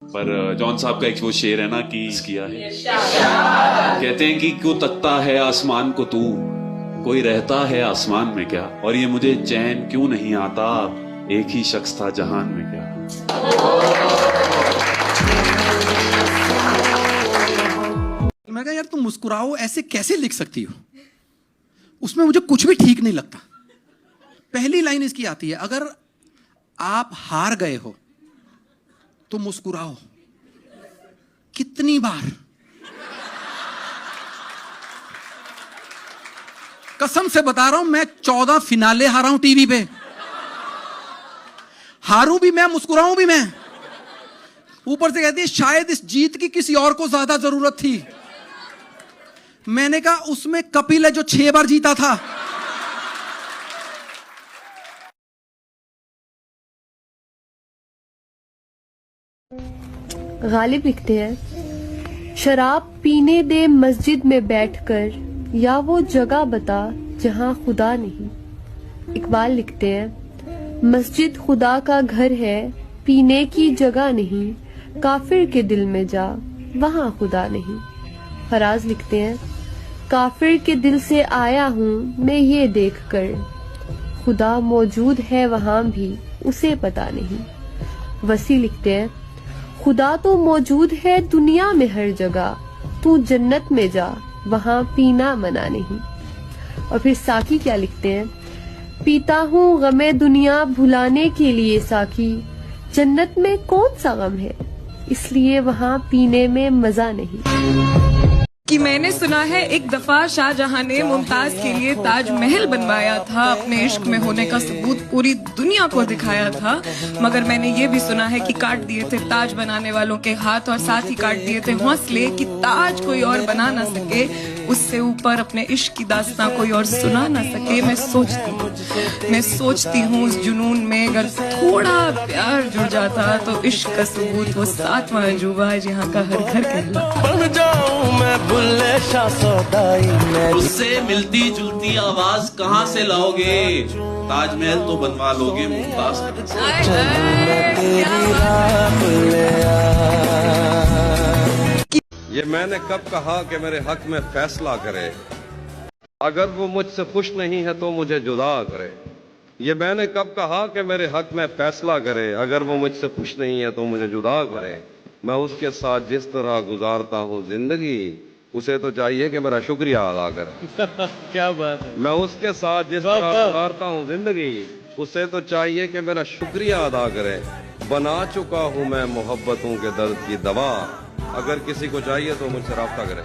पर जॉन साहब का एक वो शेर है ना कि किया है, कहते हैं कि क्यों तकता है आसमान को तू, कोई रहता है आसमान में क्या, और ये मुझे चैन क्यों नहीं आता, एक ही शख्स था जहान में क्या। मैं कहा यार तुम मुस्कुराओ ऐसे कैसे लिख सकती हो, उसमें मुझे कुछ भी ठीक नहीं लगता। पहली लाइन इसकी आती है, अगर आप हार गए हो तो मुस्कुराओ। कितनी बार कसम से बता रहा हूं, मैं 14 फिनाले हारा हूं टीवी पे। हारूं भी मैं, मुस्कुराऊं भी मैं। ऊपर से कहती है शायद इस जीत की किसी और को ज्यादा जरूरत थी। मैंने कहा उसमें कपिल है जो 6 बार जीता था। गालिब लिखते हैं, शराब पीने दे मस्जिद में बैठकर, या वो जगह बता जहां खुदा नहीं। इकबाल लिखते हैं, मस्जिद खुदा का घर है, पीने की जगह नहीं, काफिर के दिल में जा वहां खुदा नहीं। फराज लिखते हैं, काफिर के दिल से आया हूँ मैं ये देखकर, खुदा मौजूद है वहां भी उसे पता नहीं। वसी लिखते हैं, खुदा तो मौजूद है दुनिया में हर जगह, तू जन्नत में जा वहां पीना मना नहीं। और फिर साकी क्या लिखते हैं, पीता हूँ गमे दुनिया भुलाने के लिए साकी, जन्नत में कौन सा गम है इसलिए वहां पीने में मजा नहीं। कि मैंने सुना है एक दफा शाहजहां ने मुमताज के लिए ताजमहल बनवाया था, अपने इश्क में होने का सबूत पूरी दुनिया को दिखाया था, मगर मैंने ये भी सुना है कि काट दिए थे ताज बनाने वालों के हाथ, और साथ ही काट दिए थे हौसले कि ताज कोई और बना ना सके, उससे ऊपर अपने इश्क की दास्तां कोई और सुना ना सके। मैं सोचती हूँ उस जुनून में अगर थोड़ा प्यार जुड़ जाता तो इश्क का सबूत वो 7वां अजूबा जहाँ का हर घर कहलाता। उससे मिलती जुलती आवाज कहाँ से लाओगे, ताजमहल तो बनवा लोगे मुमताज। ये मैंने कब कहा कि मेरे हक में फैसला करे, अगर वो मुझसे खुश नहीं है तो मुझे जुदा करे। ये मैंने कब कहा कि मेरे हक में फैसला करे, अगर वो मुझसे खुश नहीं है तो मुझे जुदा करे। मैं उसके साथ जिस तरह गुजारता हूँ जिंदगी, उसे तो चाहिए कि मेरा शुक्रिया अदा करे। क्या बात है। मैं उसके साथ जिस तरह गुजारता हूँ जिंदगी, उसे तो चाहिए कि मेरा शुक्रिया अदा करे। बना चुका हूँ मैं मोहब्बतों के दर्द की दवा, अगर किसी को चाहिए तो मुझसे राब्ता करे।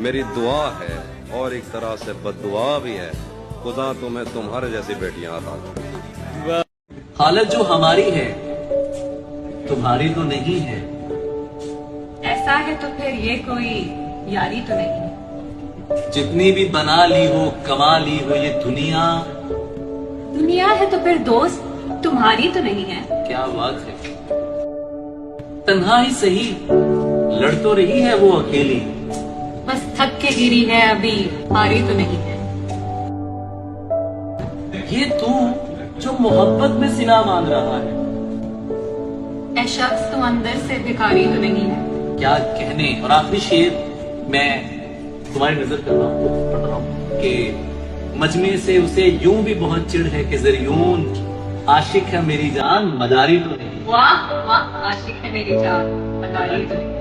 मेरी दुआ है और एक तरह से बद्दुआ भी है, खुदा तुम्हें तुम्हारे जैसी बेटियां अता करे। हालत जो हमारी है तुम्हारी तो नहीं है, ऐसा है तो फिर ये कोई यारी तो नहीं। जितनी भी बना ली हो कमा ली हो ये दुनिया है तो फिर दोस्त तुम्हारी तो नहीं है। क्या बात है, तन्हा ही सही लड़ तो रही है वो अकेली, बस थक के गिरी है अभी हारी तो नहीं है। ये तू जो मोहब्बत में सिला मान रहा है, ऐ शख्स तो अंदर से भिखारी तो नहीं है। क्या कहने। और आखिरी शेर मैं तुम्हारी नजर कर रहा हूँ, पढ़ रहा हूँ कि मजमे से उसे यूं भी बहुत चिढ़ है कि ज़रियून, आशिक है मेरी जान मदारी तो नहीं। वाह वाह, आशिक है मेरी जान मदारी तो नहीं।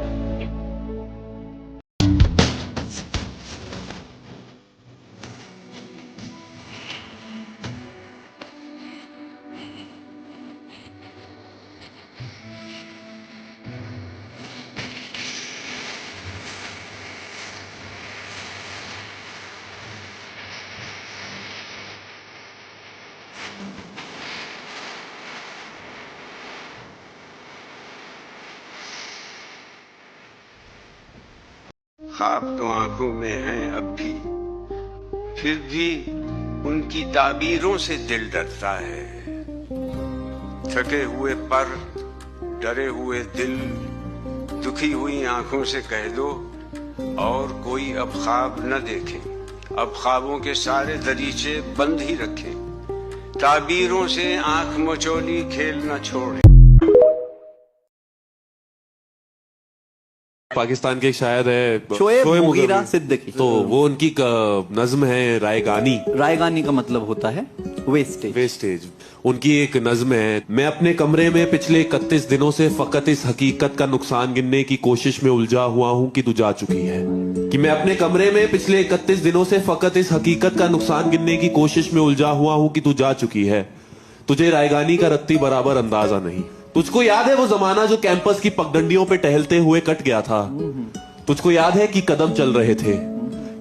ख्वाब तो आंखों में हैं अब भी, फिर भी उनकी ताबीरों से दिल डरता है। थके हुए पर, डरे हुए दिल, दुखी हुई आंखों से कह दो और कोई अब ख्वाब न देखे। अब ख्वाबों के सारे दरीचे बंद ही रखें, ताबीरों से आंख मचोली खेल न छोड़े। पाकिस्तान के शायद है शोएब मुगीरा मुगीरा सिद्दीकी। तो वो उनकी नज्म है रायगानी। रायगानी का मतलब होता है वेस्टेज। वेस्टेज। उनकी एक नज्म है, मैं अपने कमरे में पिछले 31 दिनों से फकत इस हकीकत का नुकसान गिनने की कोशिश में उलझा हुआ हूँ कि तू जा चुकी है। कि मैं अपने कमरे में पिछले 31 दिनों से फकत इस हकीकत का नुकसान गिनने की कोशिश में उलझा हुआ हूँ कि तू जा चुकी है। तुझे रायगानी का रत्ती बराबर अंदाजा नहीं। तुझको याद है वो जमाना जो कैंपस की पगडंडियों पे टहलते हुए कट गया था? तुझको याद है कि कदम चल रहे थे,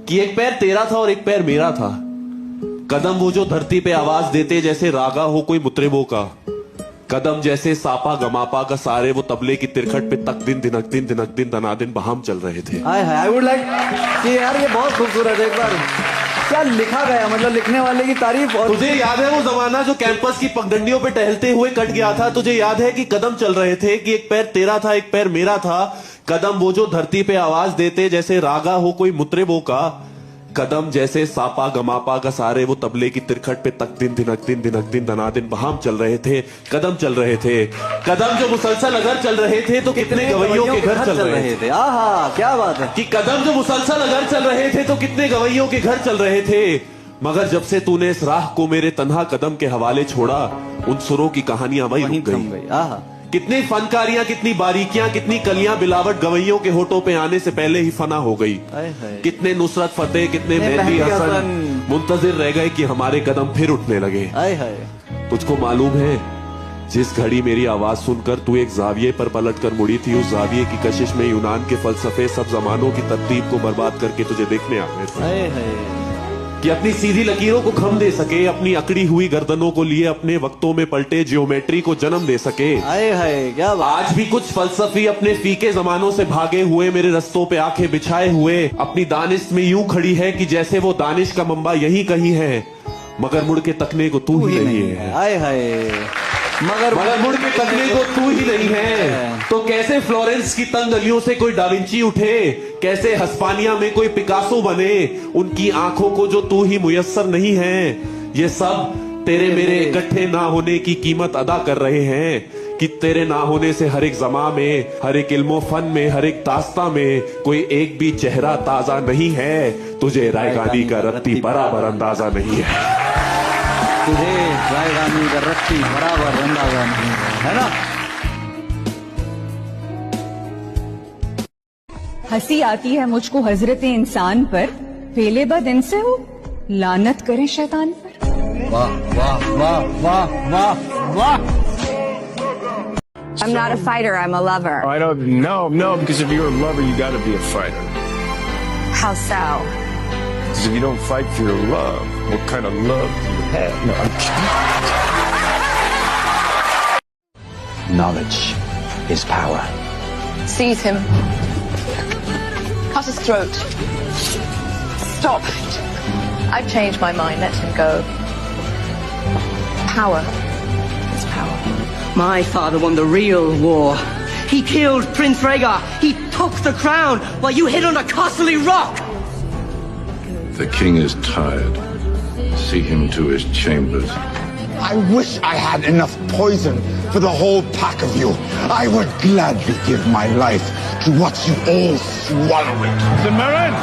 कि एक पैर तेरा था और एक पैर मेरा था। कदम वो जो धरती पे आवाज देते जैसे रागा हो कोई मुतरिबों का। कदम जैसे सापा गमापा का सारे वो तबले की तिरखट पे तक दिन दिनक दिन दिनक दिन दनादिन बहाम चल रहे थे। आई वुड लाइक कि यार ये बहुत खूबसूरत है। एक बार क्या लिखा गया, मतलब लिखने वाले की तारीफ। और तुझे याद है वो जमाना जो कैंपस की पगडंडियों पे टहलते हुए कट गया था? तुझे याद है कि कदम चल रहे थे, कि एक पैर तेरा था एक पैर मेरा था। कदम वो जो धरती पे आवाज देते जैसे रागा हो कोई मुतरिबों का। कदम जैसे सापा गमापा का सारे वो तबले की तिरखट पे तक दिन दिनक दिन दनादिन बहाम चल रहे थे। कदम चल रहे थे, कदम जो मुसलसल अगर चल रहे थे तो कितने गवैयों के घर चल रहे थे। आहा क्या बात है। कि कदम जो मुसलसल अगर चल रहे थे तो कितने गवैयों के घर चल रहे थे। मगर जब से तूने इस राह को मेरे तन्हा कदम के हवाले छोड़ा, उन सुरों की कहानियां वहीं रुक गई। आहा कितनी फनकारियां, कितनी बारीकियां, कितनी कलियां बिलावट गवैयों के होठों पे आने से पहले ही फना हो गई। कितने नुसरत फतेह, कितने मेहदी हसन मुंतजिर रह गए कि हमारे कदम फिर उठने लगे। तुझको मालूम है जिस घड़ी मेरी आवाज सुनकर तू एक जाविये पर पलट कर मुड़ी थी, उस जाविये की कशिश में यूनान के फलसफे सब जमानों की तरतीब को बर्बाद करके तुझे देखने आ गए थे। कि अपनी सीधी लकीरों को खम दे सके, अपनी अकड़ी हुई गर्दनों को लिए अपने वक्तों में पलटे जियोमेट्री को जन्म दे सके। क्या आज भी कुछ फलसफी अपने फीके जमानों से भागे हुए मेरे रस्तों पे आंखें बिछाए हुए अपनी दानिश में यूं खड़ी है कि जैसे वो दानिश का मंबा यही कहीं है, मगर मुड़ के तकने को तू ही नहीं है। मगर मुड़ के तकने को तू ही नहीं है। तो कैसे फ्लोरेंस की तंग गलियों से कोई डाविंची उठे, कैसे हस्पानिया में कोई पिकासो बने, उनकी आंखों को जो तू ही मुयस्सर नहीं है। ये सब तेरे मेरे इकट्ठे ना होने की कीमत अदा कर रहे हैं। कि तेरे ना होने से हर एक जमा में, हर एक इल्मो फन में, हर एक दास्ता में कोई एक भी चेहरा ताजा नहीं है। तुझे रायगानी का रत्ती बराबर अंदाजा नहीं है। तुझे रायगानी का रत्ती बराबर अंदाजा नहीं है ना। हंसी आती है मुझको हजरते इंसान पर, फेले बद इनसे हो लानत करें शैतान पर। वाह वाह वाह वाह वाह वाह। I'm not a fighter, I'm a lover. I don't no, because if you're a lover, you gotta be a fighter. How so? Because if you don't fight for your love, what kind of love do you have? No, I'm kidding. Knowledge is power. Seize him. Cut his throat. Stop it. I've changed my mind, let him go. Power is power. My father won the real war. He killed Prince Rhaegar. He took the crown while you hid on a costly rock. The king is tired. See him to his chambers. I wish I had enough poison for the whole pack of you. I would gladly give my life to watch you all swallow it. Cimarron!